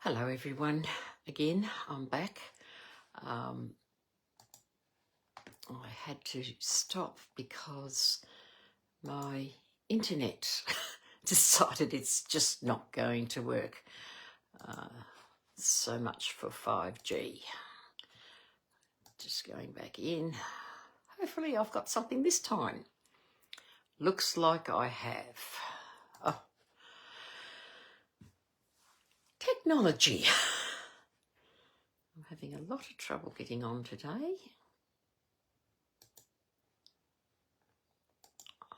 Hello everyone, again I'm back. I had to stop because my internet decided it's just not going to work. So much for 5G. Just going back in. Hopefully I've got something this time. Looks like I have. Oh, technology. I'm having a lot of trouble getting on today.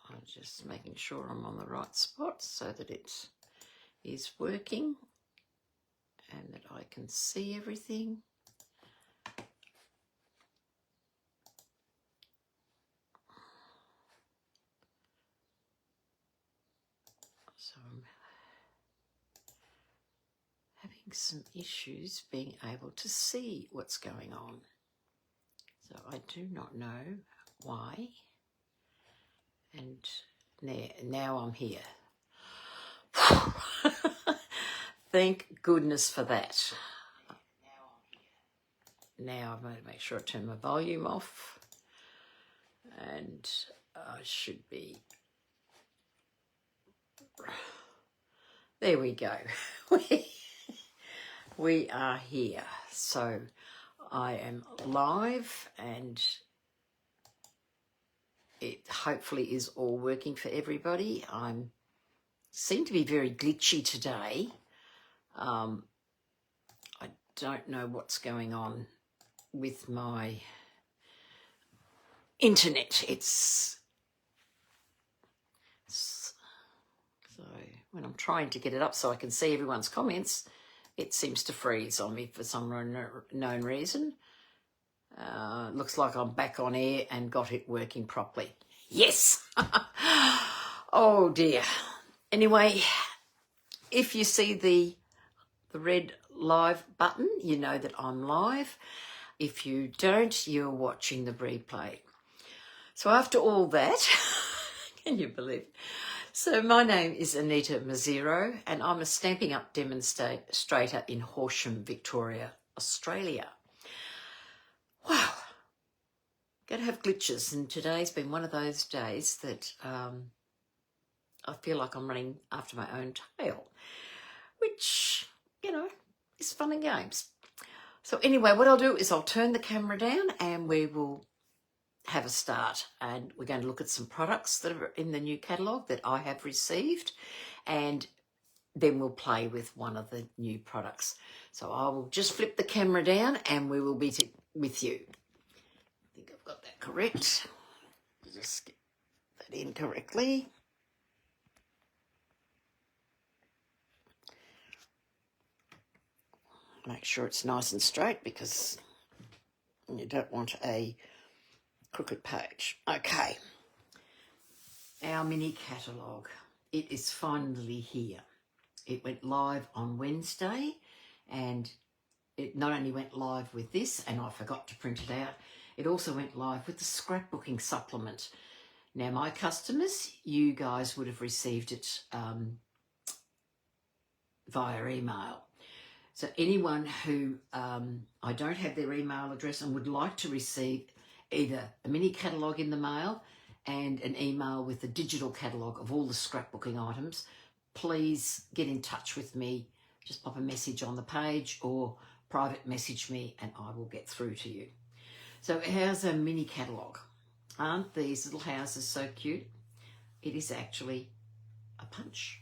I'm just making sure I'm on the right spot so that it is working and that I can see everything. So I'm having some issues being able to see what's going on. So I do not know why. And now I'm here. Thank goodness for that. Now I'm going to make sure I turn my volume off. And I should be... There we go. We are here. So I am live and it hopefully is all working for everybody. I seem to be very glitchy today. I don't know what's going on with my internet. So when I'm trying to get it up so I can see everyone's comments, it seems to freeze on me for some known reason. Looks like I'm back on air and got it working properly. Yes! Oh dear. Anyway, if you see the red live button, you know that I'm live. If you don't, you're watching the replay. So after all that, can you believe it? So my name is Anita Mazzero and I'm a Stampin' Up demonstrator in Horsham, Victoria, Australia. Wow, going to have glitches, and today's been one of those days that I feel like I'm running after my own tail, which, you know, is fun and games. So anyway, what I'll do is I'll turn the camera down and we will have a start, and we're going to look at some products that are in the new catalogue that I have received, and then we'll play with one of the new products. So I will just flip the camera down and we will be with you. I think I've got that correct. Just get that in correctly. Make sure it's nice and straight because you don't want a crooked page. Okay. Our mini catalogue. It is finally here. It went live on Wednesday, and it not only went live with this, and I forgot to print it out, it also went live with the scrapbooking supplement. Now, my customers, you guys would have received it via email. So anyone who I don't have their email address and would like to receive either a mini catalogue in the mail and an email with the digital catalogue of all the scrapbooking items, please get in touch with me. Just pop a message on the page or private message me and I will get through to you. So how's a mini catalogue? Aren't these little houses so cute? It is actually a punch.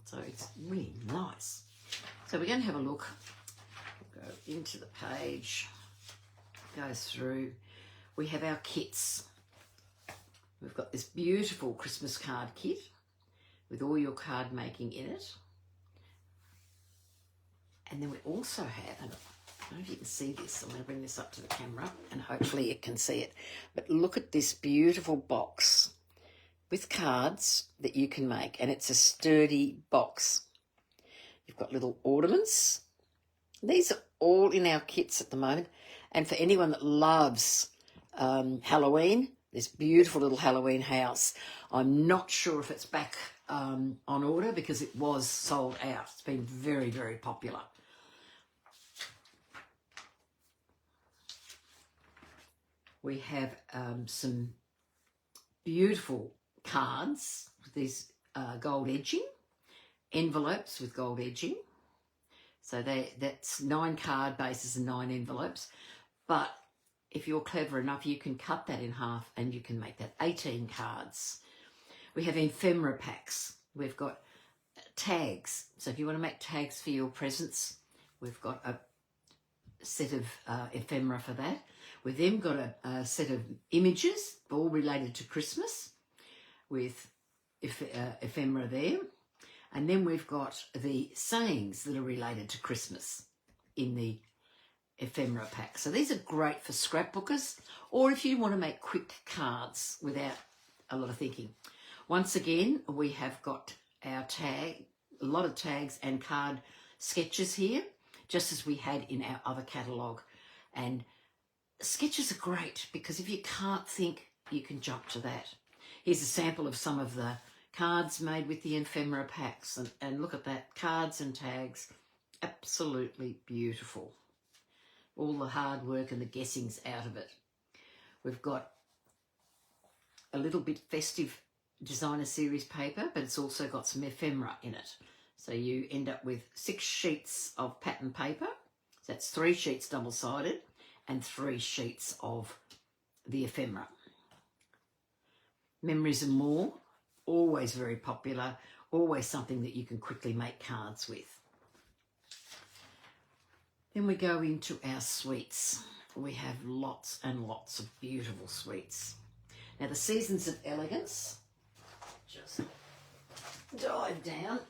So it's really nice. So we're going to have a look. We'll go into the page, go through. We have our kits. We've got this beautiful Christmas card kit with all your card making in it. And then we also have, and I don't know if you can see this, I'm going to bring this up to the camera and hopefully you can see it. But look at this beautiful box with cards that you can make, and it's a sturdy box. You've got little ornaments. These are all in our kits at the moment. And for anyone that loves Halloween, this beautiful little Halloween house. I'm not sure if it's back on order because it was sold out. It's been very, very popular. We have some beautiful cards with these gold edging, envelopes with gold edging. So that's 9 card bases and 9 envelopes. But if you're clever enough, you can cut that in half and you can make that 18 cards. We have ephemera packs. We've got tags. So if you want to make tags for your presents, we've got a set of ephemera for that. We've then got a set of images, all related to Christmas, with ephemera there. And then we've got the sayings that are related to Christmas in the ephemera pack. So these are great for scrapbookers, or if you want to make quick cards without a lot of thinking. Once again, we have got our tag, a lot of tags and card sketches here, just as we had in our other catalogue. And sketches are great because if you can't think, you can jump to that. Here's a sample of some of the cards made with the ephemera packs, and look at that, cards and tags, absolutely beautiful. All the hard work and the guessings out of it. We've got a little bit festive designer series paper, but it's also got some ephemera in it. So you end up with 6 sheets of pattern paper. So that's 3 sheets double-sided and 3 sheets of the ephemera. Memories and More, always very popular, always something that you can quickly make cards with. Then we go into our sweets. We have lots and lots of beautiful sweets. Now the Seasons of Elegance, just dive down.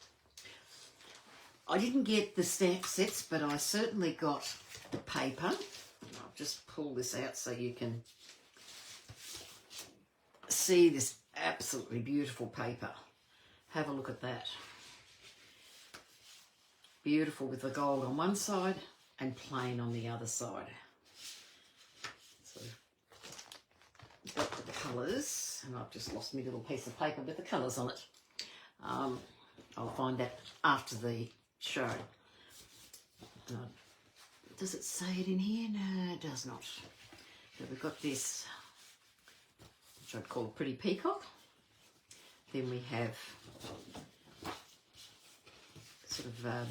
I didn't get the stamp sets, but I certainly got the paper. I'll just pull this out so you can see this absolutely beautiful paper. Have a look at that. Beautiful with the gold on one side and plain on the other side. So got the colours, and I've just lost my little piece of paper with the colours on it. I'll find that after the show. Does it say it in here? No, it does not. So we've got this, which I'd call a pretty peacock. Then we have sort of,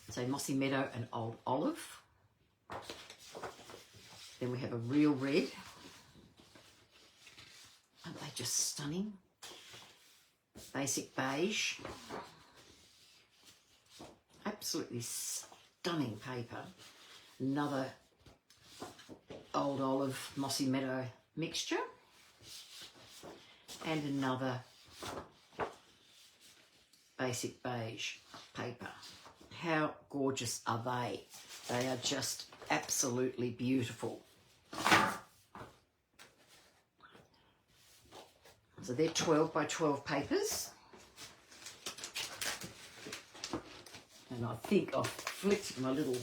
say, Mossy Meadow and Old Olive. Then we have a real red. Aren't they just stunning? Basic beige. Absolutely stunning paper. Another Old Olive Mossy Meadow mixture. And another basic beige paper. How gorgeous are they? They are just absolutely beautiful. So they're 12 by 12 papers. And I think I've flicked my little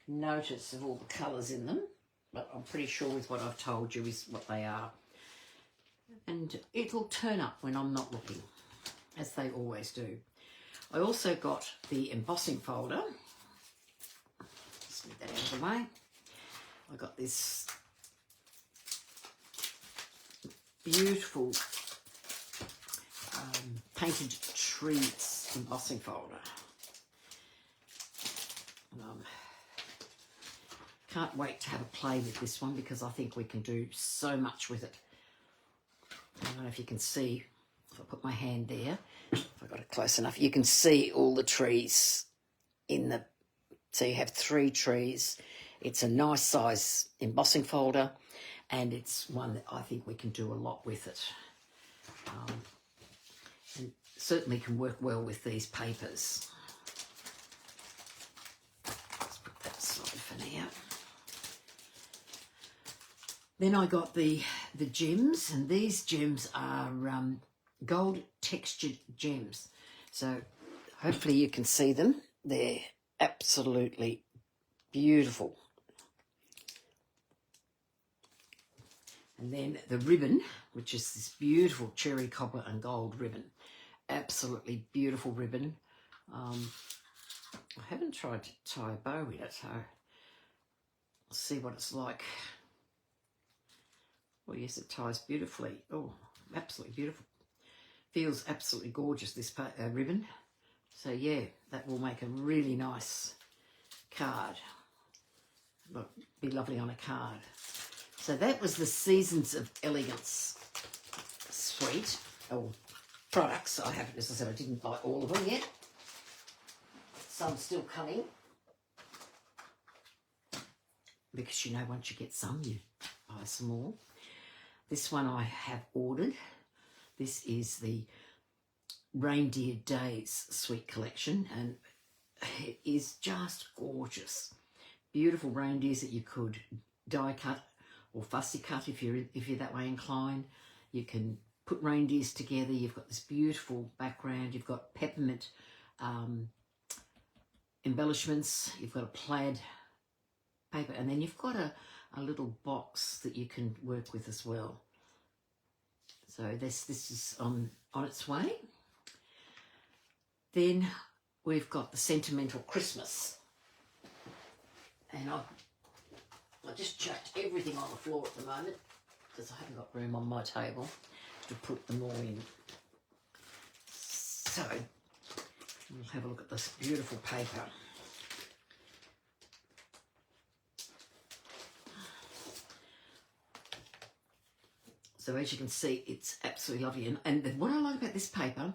notice of all the colours in them, but I'm pretty sure with what I've told you is what they are. And it'll turn up when I'm not looking, as they always do. I also got the embossing folder. Just move that out of the way. I got this beautiful painted trees embossing folder. Can't wait to have a play with this one because I think we can do so much with it. I don't know if you can see, if I put my hand there, if I got it close enough, you can see all the trees in the, so you have 3 trees. It's a nice size embossing folder, and it's one that I think we can do a lot with it. And certainly can work well with these papers. Let's put that aside for now. Then I got the gems, and these gems are gold textured gems. So hopefully you can see them. They're absolutely beautiful. And then the ribbon, which is this beautiful cherry copper and gold ribbon. Absolutely beautiful ribbon. I haven't tried to tie a bow in it, so I'll see what it's like. Well, yes, it ties beautifully. Oh, absolutely beautiful. Feels absolutely gorgeous, this ribbon. So, yeah, that will make a really nice card. Look, be lovely on a card. So that was the Seasons of Elegance suite, or products. I haven't, as I said, I didn't buy all of them yet. Some still coming. Because, you know, once you get some, you buy some more. This one I have ordered. This is the Reindeer Days Sweet Collection, and it is just gorgeous. Beautiful reindeers that you could die cut or fussy cut if you're that way inclined. You can put reindeers together. You've got this beautiful background. You've got peppermint embellishments. You've got a plaid paper, and then you've got a little box that you can work with as well. So this is on its way. Then we've got the Sentimental Christmas. And I just chucked everything on the floor at the moment because I haven't got room on my table to put them all in. So we'll have a look at this beautiful paper. So as you can see, it's absolutely lovely. And what I like about this paper,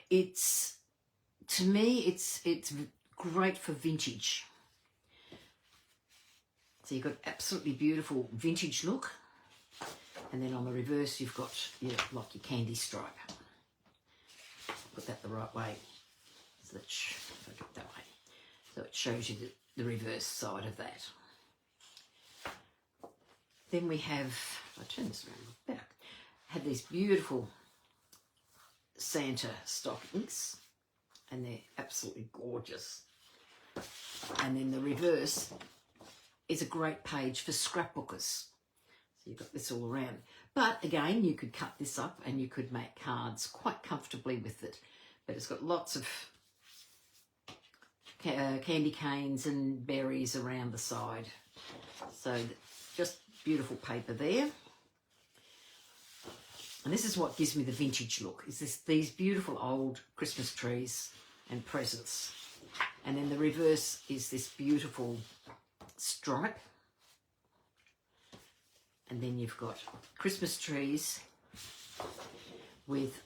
to me, it's great for vintage. So you've got absolutely beautiful vintage look. And then on the reverse, you've got like your candy stripe. Put that the right way. So that that way. So it shows you the reverse side of that. Then we have, if I turn this around, look back, had these beautiful Santa stockings, and they're absolutely gorgeous. And then the reverse is a great page for scrapbookers. So you've got this all around. But again, you could cut this up and you could make cards quite comfortably with it. But it's got lots of candy canes and berries around the side. So just beautiful paper there. And this is what gives me the vintage look, is these beautiful old Christmas trees and presents. And then the reverse is this beautiful stripe. And then you've got Christmas trees with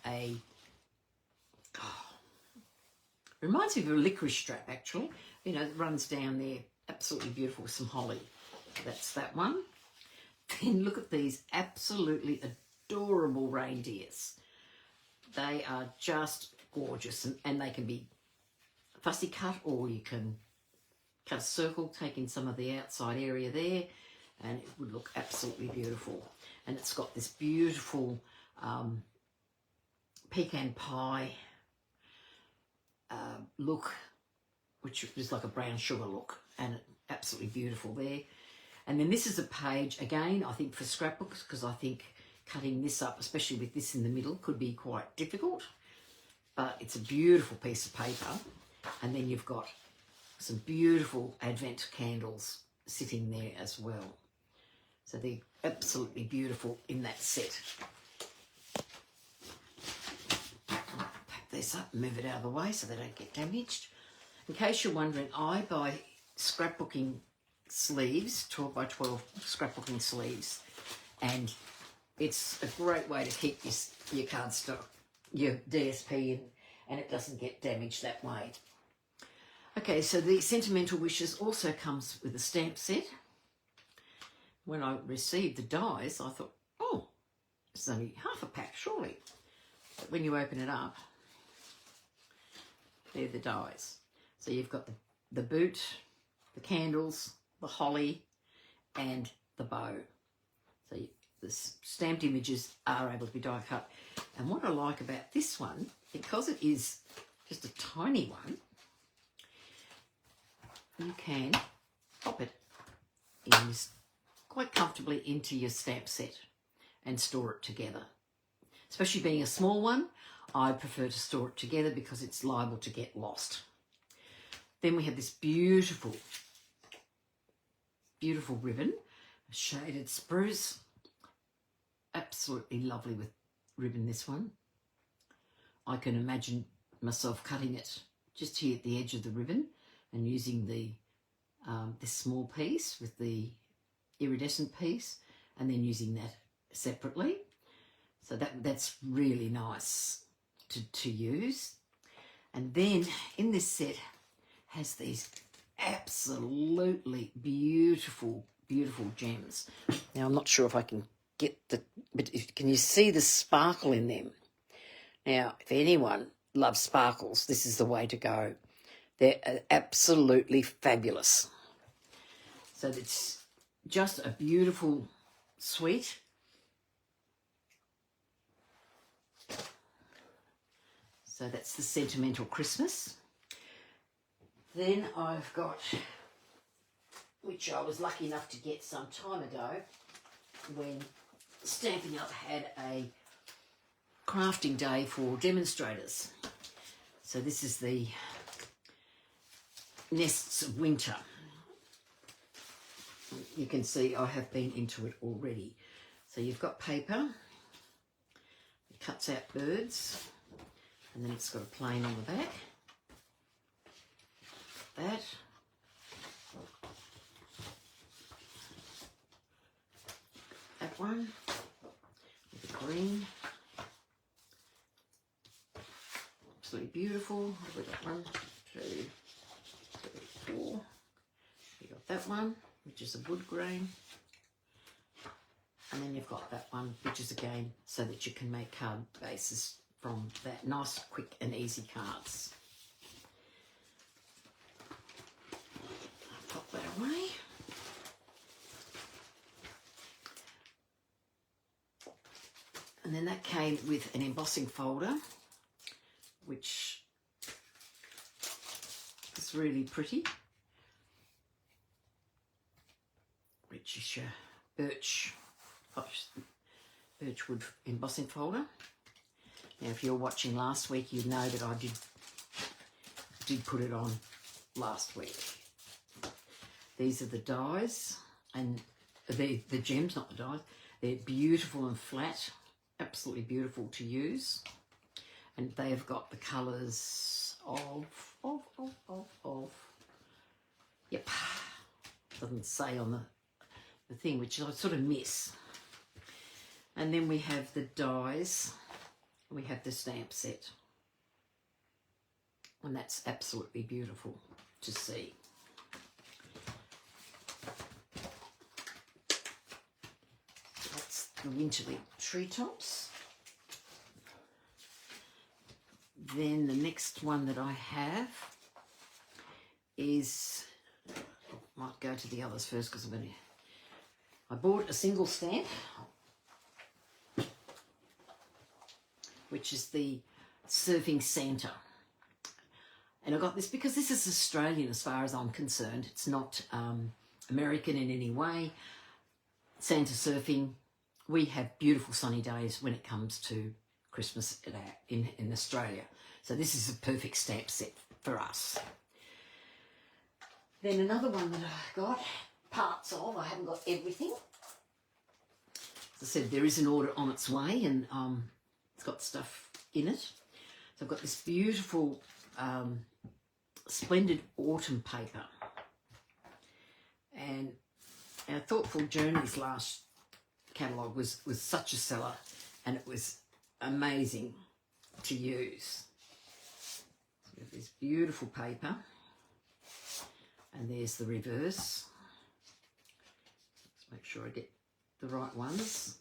reminds me of a licorice strap actually. You know, it runs down there, absolutely beautiful with some holly. That's that one. Then look at these absolutely adorable reindeers. They are just gorgeous, and they can be fussy cut, or you can cut a circle, take in some of the outside area there, and it would look absolutely beautiful. And it's got this beautiful pecan pie look, which is like a brown sugar look, and absolutely beautiful there. And then this is a page, again, I think for scrapbooks, because I think cutting this up, especially with this in the middle, could be quite difficult. But it's a beautiful piece of paper. And then you've got some beautiful Advent candles sitting there as well. So they're absolutely beautiful in that set. Pack this up, move it out of the way so they don't get damaged. In case you're wondering, I buy scrapbooking sleeves, 12 by 12 scrapbooking sleeves, and it's a great way to keep your cardstock, your DSP in, and it doesn't get damaged that way. Okay, so the Sentimental Wishes also comes with a stamp set. When I received the dies, I thought, oh, it's only half a pack, surely. But when you open it up, they're the dies. So you've got the boot, the candles, the holly, and the bow. So the stamped images are able to be die cut. And what I like about this one, because it is just a tiny one, you can pop it in quite comfortably into your stamp set and store it together. Especially being a small one, I prefer to store it together because it's liable to get lost. Then we have this beautiful, beautiful ribbon, shaded spruce, absolutely lovely with ribbon, this one. I can imagine myself cutting it just here at the edge of the ribbon and using the this small piece with the iridescent piece, and then using that separately. So that's really nice to use. And then in this set has these absolutely beautiful, beautiful gems. Now I'm not sure if I can get but can you see the sparkle in them? Now, if anyone loves sparkles, this is the way to go. They're absolutely fabulous. So it's just a beautiful suite. So that's the Sentimental Christmas. Then I've got, which I was lucky enough to get some time ago when Stampin' Up had a crafting day for demonstrators. So this is the Nests of Winter. You can see I have been into it already. So you've got paper, it cuts out birds, and then it's got a plane on the back. That. That one with the green. Absolutely beautiful. We've got 1, 2, 3, 4. You got that one, which is a wood grain. And then you've got that one, which is again so that you can make card bases from that. Nice, quick and easy cards. I'll pop that away. And then that came with an embossing folder, which is really pretty. Which is your birchwood embossing folder. Now, if you're watching last week, you know that I did put it on last week. These are the dies, and the gems, not the dies. They're beautiful and flat, absolutely beautiful to use. And they have got the colours of, yep, doesn't say on the thing, which I sort of miss. And then we have the dies, and we have the stamp set. And that's absolutely beautiful to see. That's the winterly treetops. Then the next one that I have is, might go to the others first because I bought a single stamp, which is the Surfing Santa. And I got this because this is Australian as far as I'm concerned. It's not American in any way. Santa surfing. We have beautiful sunny days when it comes to Christmas in Australia. So this is a perfect stamp set for us. Then another one that I got, parts of, I haven't got everything. As I said, there is an order on its way, and it's got stuff in it. So I've got this beautiful splendid autumn paper, and our Thoughtful Journeys last catalogue was such a seller, and it was amazing to use. So we have this beautiful paper, and there's the reverse. Let's make sure I get the right ones.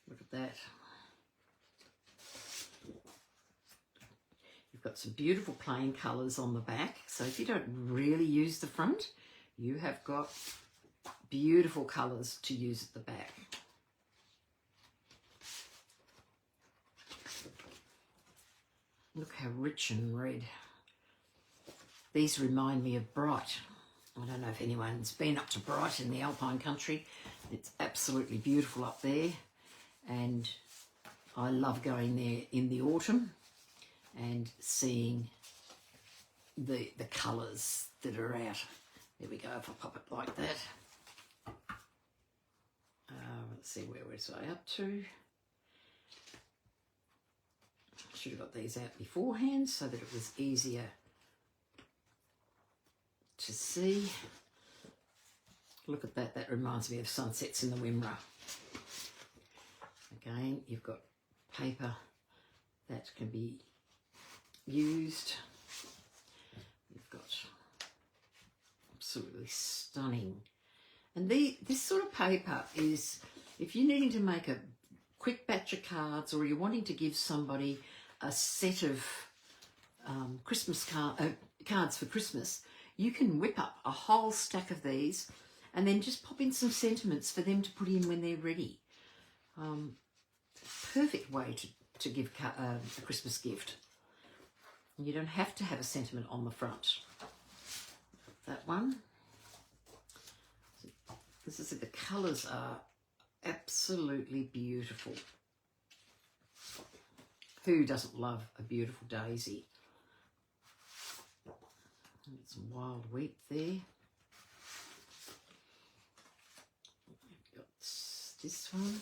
Look at that. You've got some beautiful plain colours on the back. So if you don't really use the front, you have got beautiful colours to use at the back. Look how rich and red. These remind me of Bright. I don't know if anyone's been up to Bright in the Alpine country. It's absolutely beautiful up there, and I love going there in the autumn and seeing the colours that are out. There we go, if I pop it like that. Let's see, where was I up to? should have got these out beforehand so that it was easier to see. Look at that, that reminds me of sunsets in the Wimmera. Again, you've got paper that can be used. You've got absolutely stunning. And this sort of paper is, if you're needing to make a quick batch of cards, or you're wanting to give somebody a set of cards for Christmas, you can whip up a whole stack of these and then just pop in some sentiments for them to put in when they're ready. Perfect way to give a Christmas gift. And you don't have to have a sentiment on the front. That one. As I said, the colours are absolutely beautiful. Who doesn't love a beautiful daisy? And some wild wheat there. We've got this one.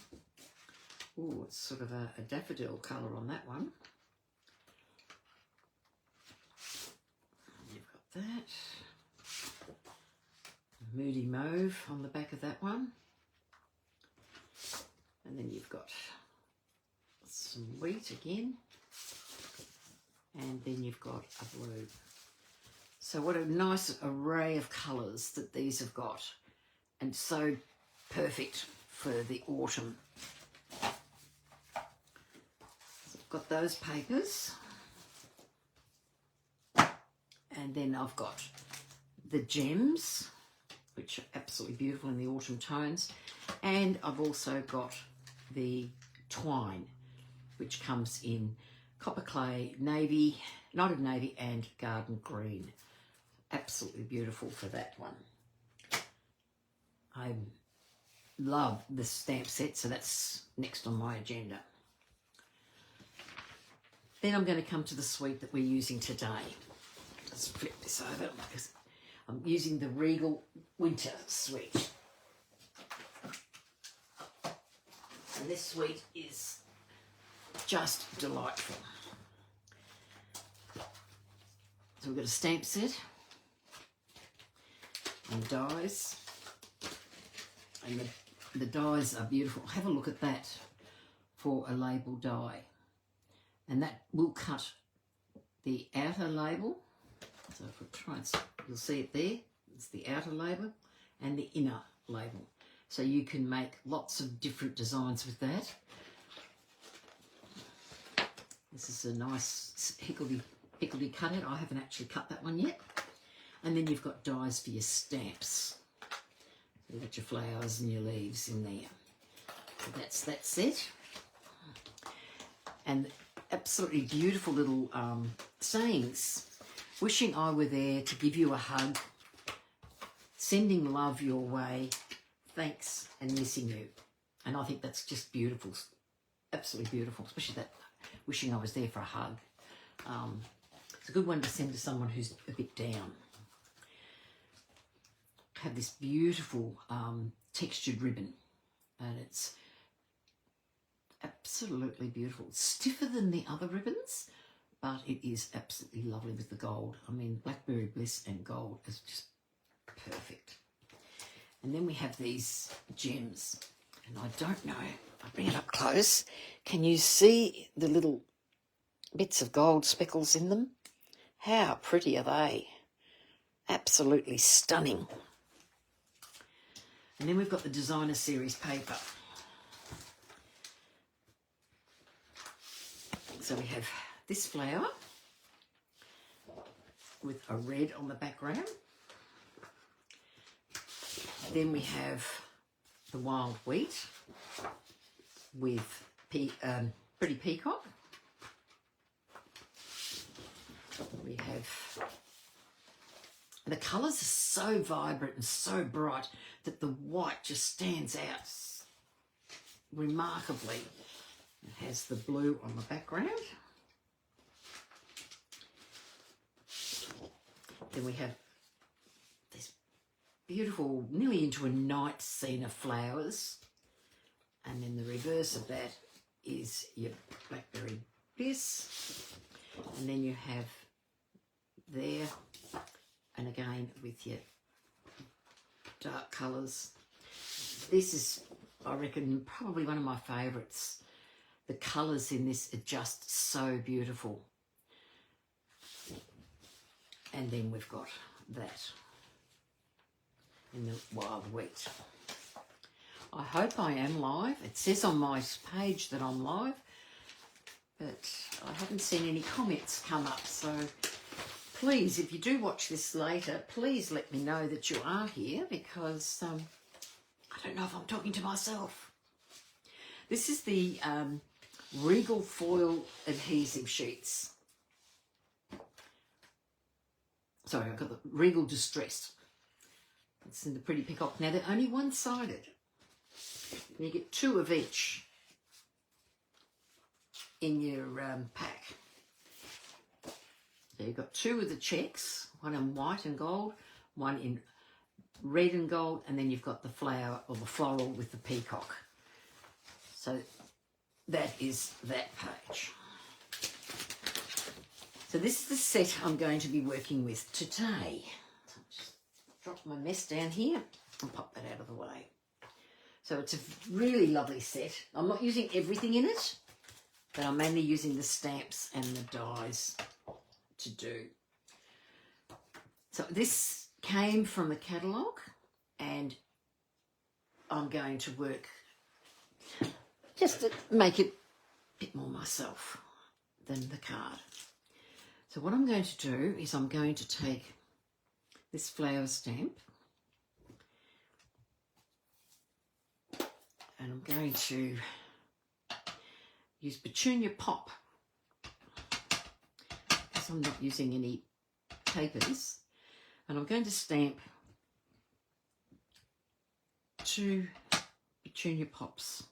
Oh, it's sort of a daffodil colour on that one. You've got that. Moody mauve on the back of that one. And then you've got some wheat again. And then you've got a blue. So what a nice array of colours that these have got. And so perfect for the autumn. Got those papers, and then I've got the gems, which are absolutely beautiful in the autumn tones, and I've also got the twine, which comes in copper clay, navy, night of navy, and garden green. Absolutely beautiful for that one. I love the stamp set, so that's next on my agenda. Then I'm going to come to the suite that we're using today. Let's flip this over because I'm using the Regal Winter Suite. And this suite is just delightful. So we've got a stamp set and dies. And the dies are beautiful. Have a look at that for a label die. And that will cut the outer label. So if we try and, you'll see it there. It's the outer label and the inner label. So you can make lots of different designs with that. This is a nice hickory cutout. I haven't actually cut that one yet. And then you've got dies for your stamps. You've got your flowers and your leaves in there. So that's that set. And absolutely beautiful little sayings. Wishing I were there to give you a hug. Sending love your way. Thanks and missing you. And I think that's just beautiful. Absolutely beautiful. Especially that wishing I was there for a hug. It's a good one to send to someone who's a bit down. Have this beautiful textured ribbon. And it's absolutely beautiful. It's stiffer than the other ribbons, but it is absolutely lovely with the gold. I mean, Blackberry Bliss and gold is just perfect. And then we have these gems. And I don't know, I'll bring it up close. Can you see the little bits of gold speckles in them? How pretty are they? Absolutely stunning. And then we've got the designer series paper. So we have this flower with a red on the background. Then we have the wild wheat with pretty peacock. We have, the colours are so vibrant and so bright that the white just stands out remarkably. It has the blue on the background. Then we have this beautiful, nearly into a night scene of flowers. And then the reverse of that is your Blackberry Bliss. And then you have there, and again with your dark colours. This is, I reckon, probably one of my favourites. The colours in this are just so beautiful. And then we've got that in the wild wheat. I hope I am live. It says on my page that I'm live, but I haven't seen any comments come up. So please, if you do watch this later, please let me know that you are here, because I don't know if I'm talking to myself. This is the Regal foil adhesive sheets. Sorry, I've got the Regal Distressed. It's in the Pretty Peacock. Now, they're only one-sided. You get 2 of each in your pack. So you've got 2 of the checks, one in white and gold, one in red and gold, and then you've got the flower or the floral with the peacock. So that is that page. So this is the set I'm going to be working with today. So I'll just drop my mess down here and pop that out of the way. So it's a really lovely set. I'm not using everything in it, but I'm mainly using the stamps and the dies to do. So this came from the catalogue, and I'm going to work just to make it a bit more myself than the card. So what I'm going to do is I'm going to take this flower stamp and I'm going to use Petunia Pop, because I'm not using any papers, and I'm going to stamp 2 Petunia Pops.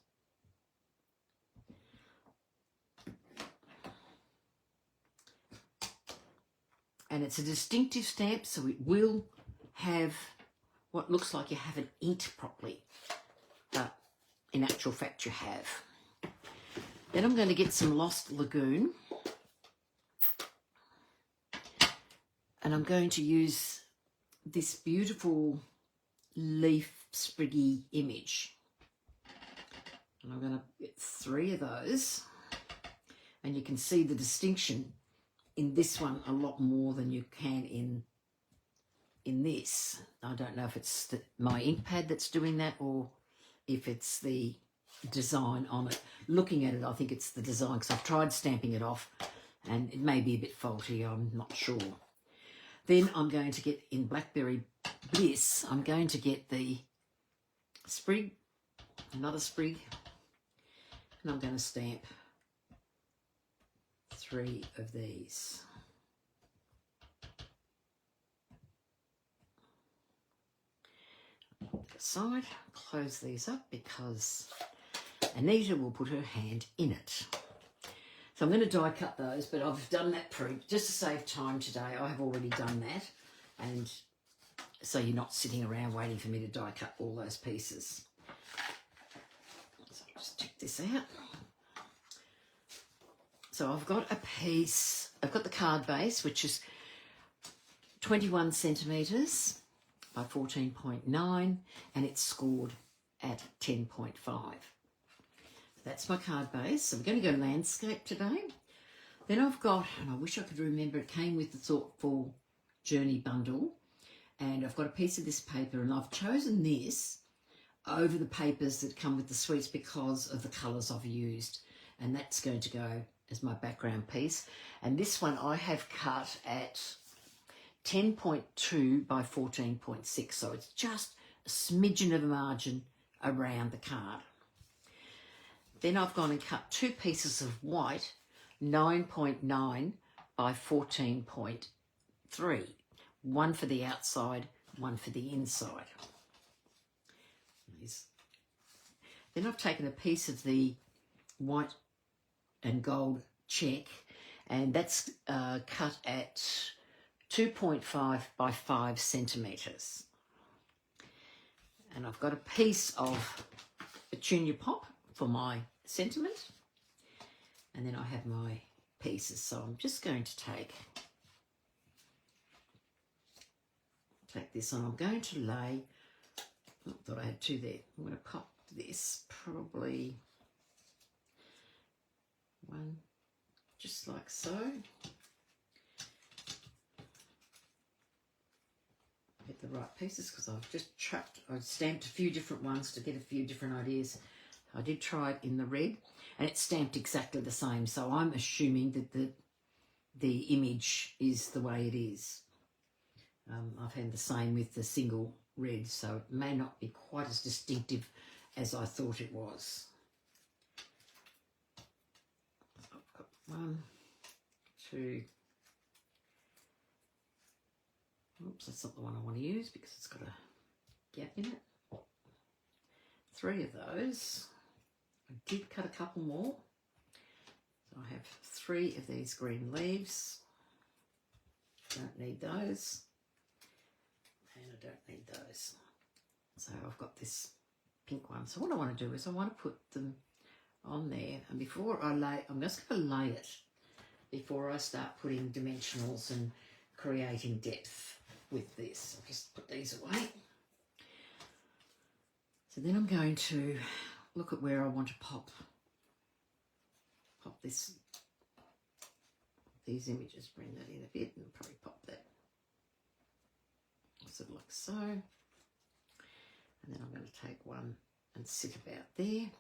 And it's a distinctive stamp, so it will have what looks like you haven't inked properly, but in actual fact you have. Then I'm going to get some Lost Lagoon, and I'm going to use this beautiful leaf spriggy image. And I'm going to get 3 of those, and you can see the distinction in this one a lot more than you can in this. I don't know if it's my ink pad that's doing that or if it's the design on it. Looking at it, I think it's the design, because I've tried stamping it off and it may be a bit faulty, I'm not sure. Then I'm going to get, in Blackberry Bliss, I'm going to get the sprig, another sprig, and I'm going to stamp 3 of these. Aside, close these up because Anita will put her hand in it. So I'm going to die cut those, but I've done that just to save time today. I have already done that, and so you're not sitting around waiting for me to die cut all those pieces. So I'll just check this out. So I've got a piece, I've got the card base, which is 21 centimetres by 14.9, and it's scored at 10.5. That's my card base. So we're going to go landscape today. Then I've got, and I wish I could remember, it came with the Thoughtful Journey bundle, and I've got a piece of this paper, and I've chosen this over the papers that come with the suites because of the colours I've used, and that's going to go as my background piece. And this one I have cut at 10.2 by 14.6, so it's just a smidgen of a margin around the card. Then I've gone and cut 2 pieces of white, 9.9 by 14.3, one for the outside, one for the inside. Then I've taken a piece of the white and gold check, and that's cut at 2.5 by 5 centimetres. And I've got a piece of Petunia Pop for my sentiment, and then I have my pieces. So I'm just going to take this on. I'm going to lay, I thought I had two there. I'm going to pop this probably one, just like so. Get the right pieces because I've just I've stamped a few different ones to get a few different ideas. I did try it in the red and it's stamped exactly the same, so I'm assuming that the image is the way it is. I've had the same with the single red, so it may not be quite as distinctive as I thought it was. So I've got 1, 2, oops, that's not the one I want to use because it's got a gap in it. 3 of those. I did cut a couple more. So I have 3 of these green leaves. Don't need those. And I don't need those. So I've got this pink one. So what I want to do is I want to put them on there. And before I lay, I'm just going to lay it before I start putting dimensionals and creating depth with this. I'll just put these away. So then I'm going to look at where I want to pop these images, bring that in a bit and probably pop that sort of like so. And then I'm going to take one and sit about there.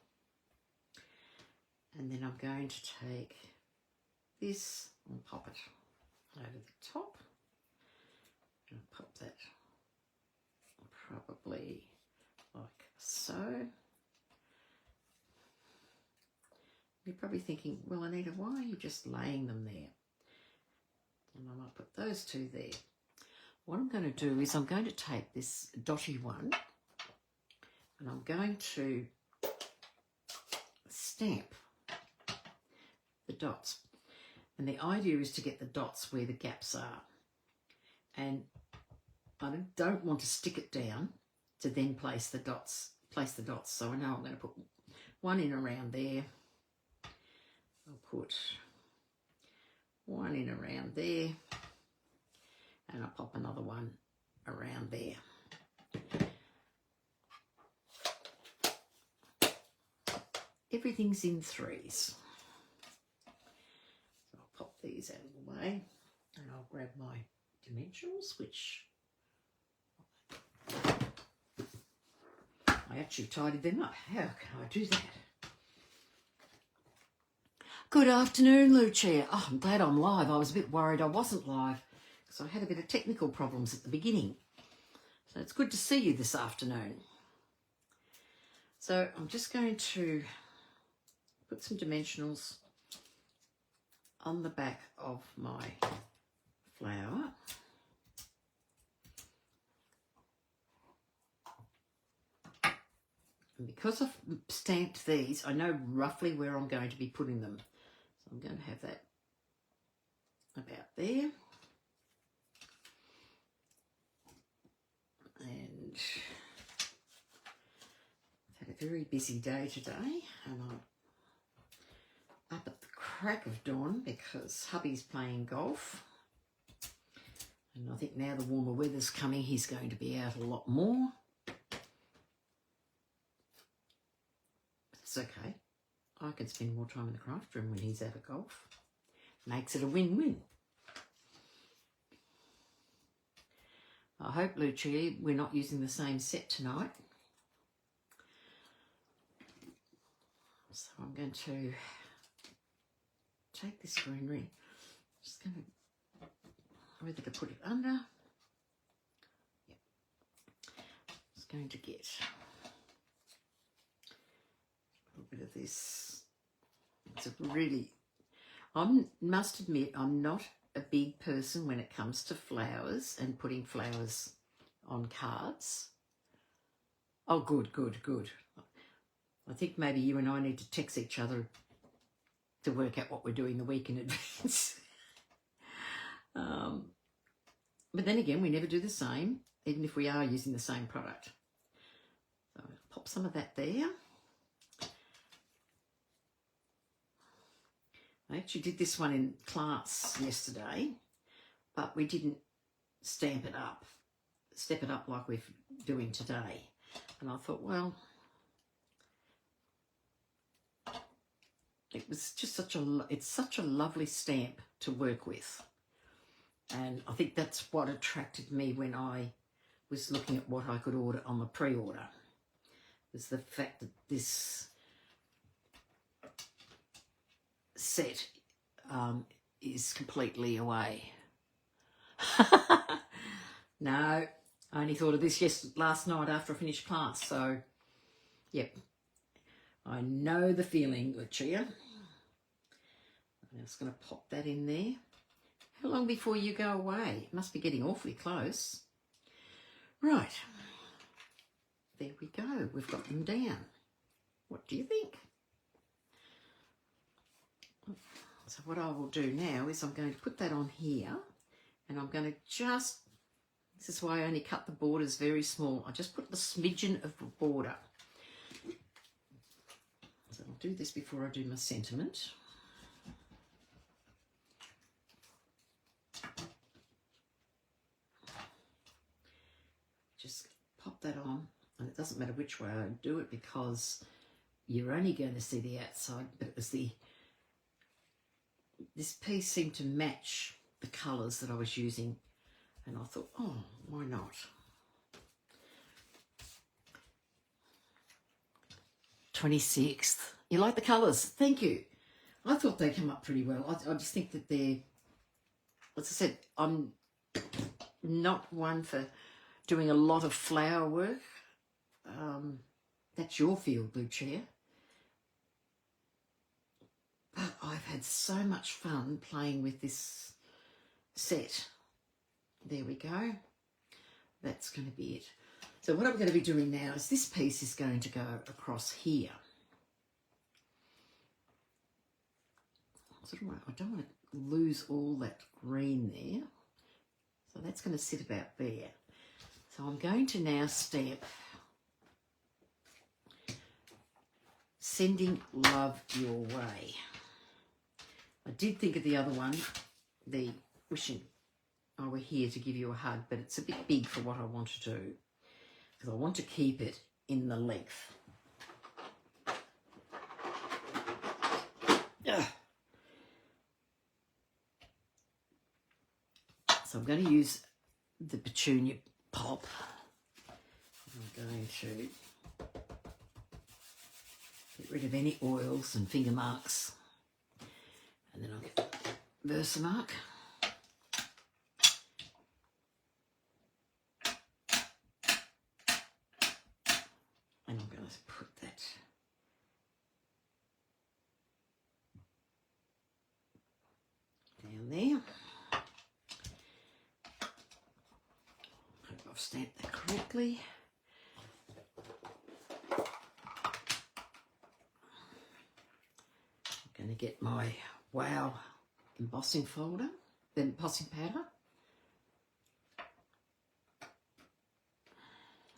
And then I'm going to take this and pop it over the top. And pop that probably like so. You're probably thinking, well, Anita, why are you just laying them there? And I might put those 2 there. What I'm going to do is I'm going to take this dotty one and I'm going to stamp the dots. And the idea is to get the dots where the gaps are. And I don't want to stick it down to then place the dots. So I know I'm going to put one in around there. I'll put one in around there. And I'll pop another one around there. Everything's in 3s. So I'll pop these out of the way and I'll grab my dimensionals, which I actually tidied them up. How can I do that? Good afternoon, Lucia. Oh, I'm glad I'm live. I was a bit worried I wasn't live because I had a bit of technical problems at the beginning. So it's good to see you this afternoon. So I'm just going to put some dimensionals on the back of my flower. And because I've stamped these, I know roughly where I'm going to be putting them. So I'm going to have that about there. And I've had a very busy day today and I'm up at the crack of dawn because hubby's playing golf. And I think now the warmer weather's coming, he's going to be out a lot more. It's okay. I can spend more time in the craft room when he's out of golf. Makes it a win-win. I hope, Lucia, we're not using the same set tonight. So I'm going to take this greenery. Just going to, whether to put it under. Yep. Just going to get a little bit of this. It's a really, I must admit, I'm not a big person when it comes to flowers and putting flowers on cards. Oh, good. I think maybe you and I need to text each other to work out what we're doing the week in advance. But then again, we never do the same, even if we are using the same product. So I'll pop some of that there. I actually did this one in class yesterday, but we didn't step it up like we're doing today. And I thought, well, it was just it's such a lovely stamp to work with. And I think that's what attracted me when I was looking at what I could order on the pre-order, was the fact that this set is completely away. No, I only thought of this last night after I finished class. So, yep, I know the feeling, Lucia. I'm just going to pop that in there. How long before you go away? It must be getting awfully close. Right. There we go. We've got them down. What do you think? So what I will do now is I'm going to put that on here, and I'm going to just, this is why I only cut the borders very small. I just put the smidgen of the border. So I'll do this before I do my sentiment. Just pop that on, and it doesn't matter which way I do it because you're only going to see the outside, but it was this piece seemed to match the colours that I was using, and I thought, oh, why not? "26th. You like the colours? Thank you. I thought they come up pretty well. I just think that they're, as I said, I'm not one for doing a lot of flower work. That's your field, Lucia. But I've had so much fun playing with this set. There we go. That's going to be it. So what I'm going to be doing now is this piece is going to go across here. So I don't want to lose all that green there. So that's going to sit about there. So I'm going to now stamp "Sending Love Your Way." I did think of the other one, the "Wishing I Were Here to Give You a Hug," but it's a bit big for what I want to do because I want to keep it in the length. Ugh. So I'm going to use the petunia pop. I'm going to get rid of any oils and finger marks, and then I'll get Versamark. And I'm going to put that down there. Hope I've stamped that correctly. I'm going to get my Wow embossing folder, then embossing powder.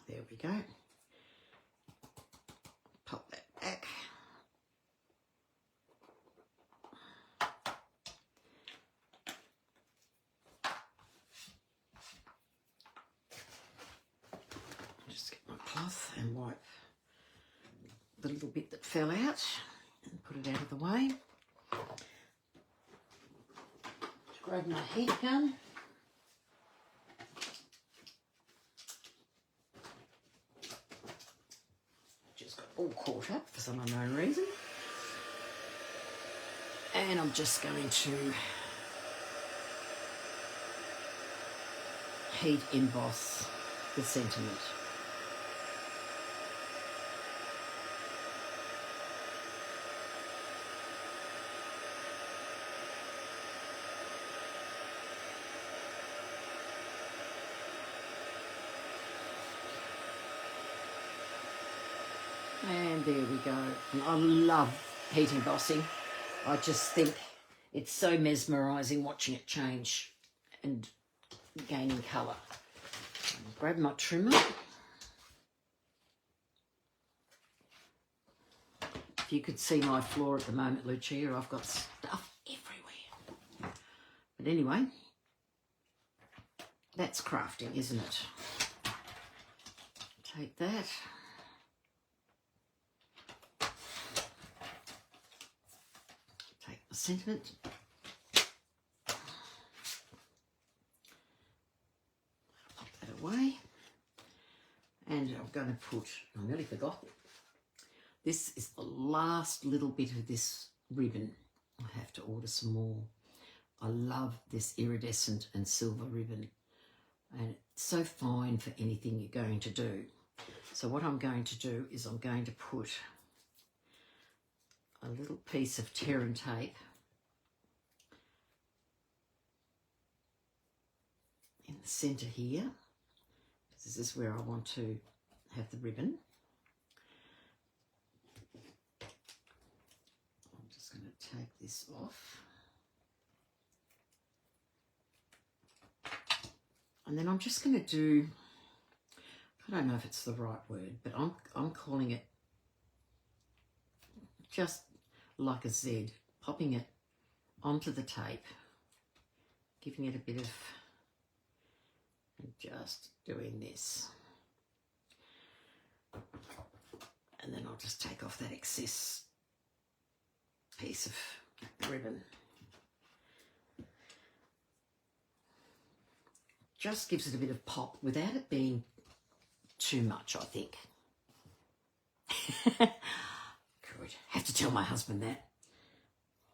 There we go. Pop that back. Just get my cloth and wipe the little bit that fell out and put it out of the way. Just grab my heat gun. Just got all caught up for some unknown reason. And I'm just going to heat emboss the sentiment. And there we go. And I love heat embossing. I just think it's so mesmerising watching it change and gaining colour. Grab my trimmer. If you could see my floor at the moment, Lucia, I've got stuff But anyway, that's crafting, isn't it? Take that. Take the sentiment. Pop that away. And I'm going to put, I nearly forgot, this is the last little bit of this ribbon. I have to order some more. I love this iridescent and silver ribbon, and it's so fine for anything you're going to do. So what I'm going to do is I'm going to put a little piece of tear and tape in the centre here. This is where I want to have the ribbon. I'm just going to take this off. And then I'm just going to do, I don't know if it's the right word, but I'm calling it just like a Z, popping it onto the tape, giving it a bit of, and just doing this. And then I'll just take off that excess piece of ribbon. Just gives it a bit of pop without it being too much, I think. Good. Have to tell my husband that.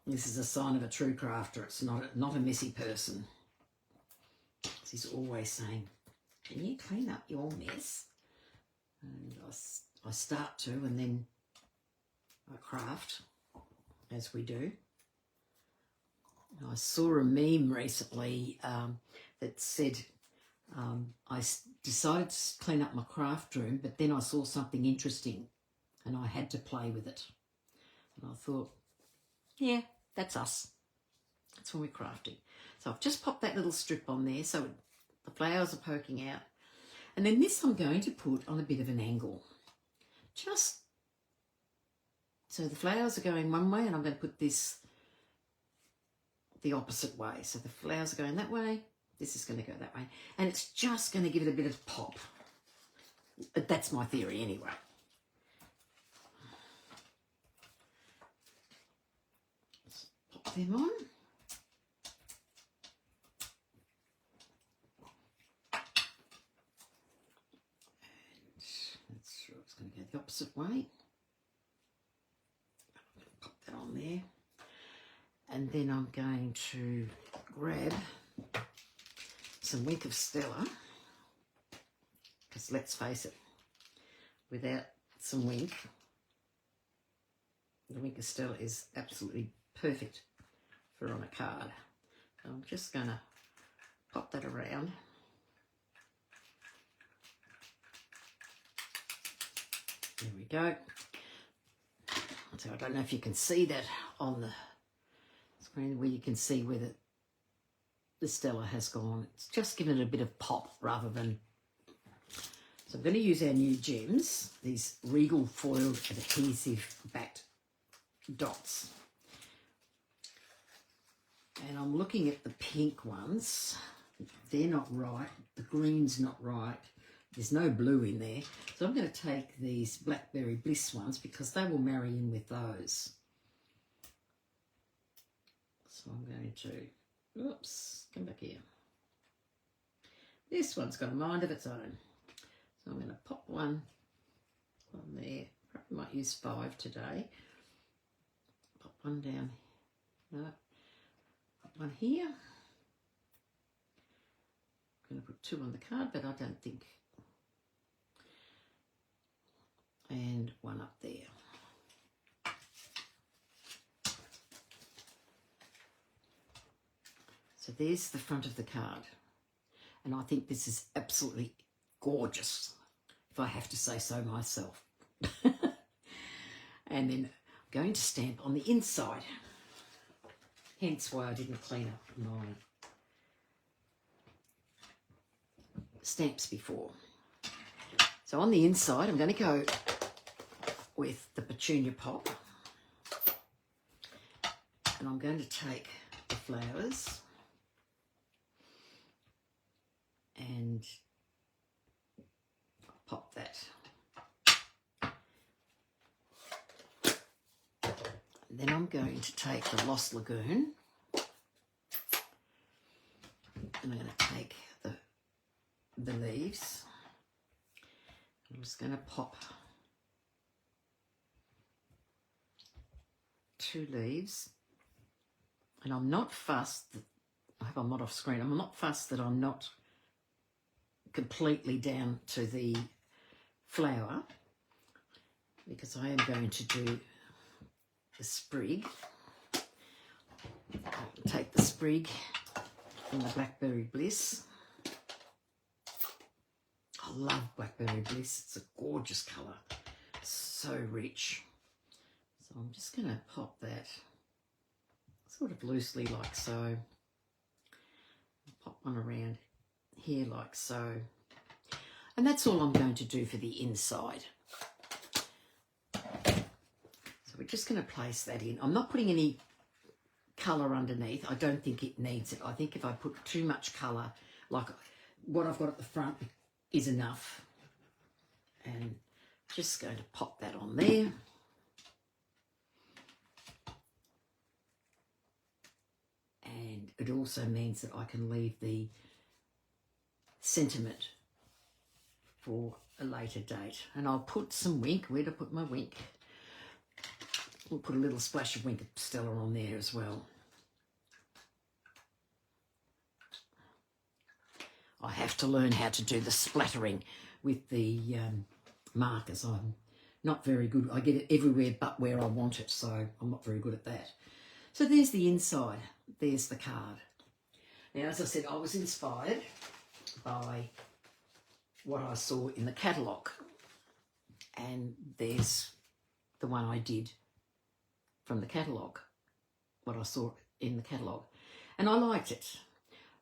This is a sign of a true crafter. It's not a messy person. He's always saying, can you clean up your mess? And I start to, and then I craft, as we do. I saw a meme recently that said, I decided to clean up my craft room, but then I saw something interesting and I had to play with it. And I thought, yeah, that's us. That's when we're crafting. So I've just popped that little strip on there so the flowers are poking out. And then this I'm going to put on a bit of an angle. Just so the flowers are going one way, and I'm going to put this the opposite way. So the flowers are going that way, this is going to go that way. And it's just going to give it a bit of pop. But that's my theory anyway. Let's pop them on. It's going to go the opposite way. Pop that on there. And then I'm going to grab some Wink of Stella, because let's face it, without some Wink, the Wink of Stella is absolutely perfect for on a card. So I'm just going to pop that around. There we go. So I don't know if you can see that on the screen, where you can see where the Stella has gone. It's just given it a bit of pop rather than... So I'm going to use our new gems, these Regal foiled adhesive backed dots. And I'm looking at the pink ones. They're not right. The green's not right. There's no blue in there. So I'm going to take these Blackberry Bliss ones because they will marry in with those. So I'm going to, oops, come back here. This one's got a mind of its own. So I'm going to pop one on there. Probably might use 5 today. Pop one down. No. Pop one here. I'm going to put 2 on the card, but I don't think. And 1 up there. So there's the front of the card. And I think this is absolutely gorgeous, if I have to say so myself. And then I'm going to stamp on the inside. Hence why I didn't clean up my stamps before. So on the inside, I'm going to go with the Petunia Pop. And I'm going to take the flowers and pop that. And then I'm going to take the Lost Lagoon, and I'm going to take the leaves. I'm just going to pop 2 leaves, and I'm not fussed. I hope I'm not off screen. I'm not fussed that I'm not completely down to the flower, because I am going to do the sprig. I'll take the sprig in the Blackberry Bliss. I love Blackberry Bliss. It's a gorgeous colour, so rich. So I'm just going to pop that sort of loosely like so. Pop one around here like so. And that's all I'm going to do for the inside. So we're just going to place that in. I'm not putting any colour underneath. I don't think it needs it. I think if I put too much colour, like what I've got at the front, is enough. And just going to pop that on there. And it also means that I can leave the sentiment for a later date. And I'll put some wink. Where to put my wink? We'll put a little splash of Wink Stella on there as well. I have to learn how to do the splattering with the markers. I'm not very good. I get it everywhere but where I want it, so I'm not very good at that. So there's the inside. There's the card. Now, as I said, I was inspired by what I saw in the catalogue. And there's the one I did from the catalogue, what I saw in the catalogue. And I liked it,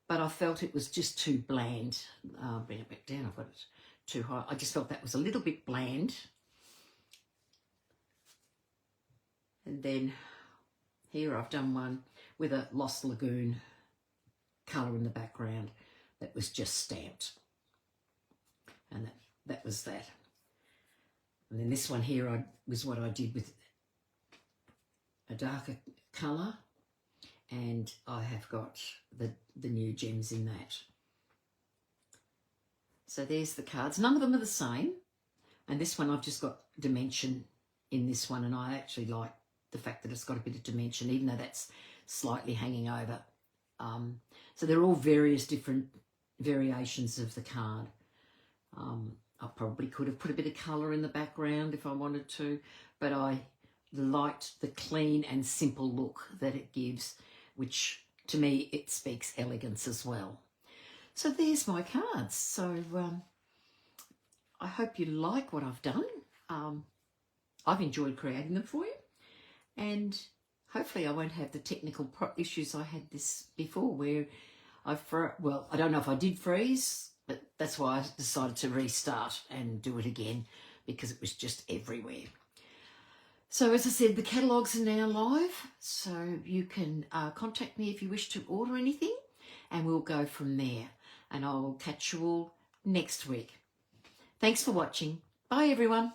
but I felt it was just too bland. Bring it back down, I've got it too high. I just felt that was a little bit bland. And then here I've done one with a Lost Lagoon colour in the background that was just stamped. And that was that. And then this one here was what I did with a darker colour, and I have got the new gems in that. So there's the cards. None of them are the same. And this one I've just got dimension in this one, and I actually like the fact that it's got a bit of dimension, even though that's slightly hanging over. So they're all various different variations of the card. I probably could have put a bit of colour in the background if I wanted to, but I liked the clean and simple look that it gives, which to me, it speaks elegance as well. So there's my cards. So I hope you like what I've done. I've enjoyed creating them for you, and hopefully I won't have the technical issues I had this before where I don't know if I did freeze, but that's why I decided to restart and do it again, because it was just everywhere. So as I said, the catalogues are now live, so you can contact me if you wish to order anything, and we'll go from there. And I'll catch you all next week. Thanks for watching. Bye, everyone.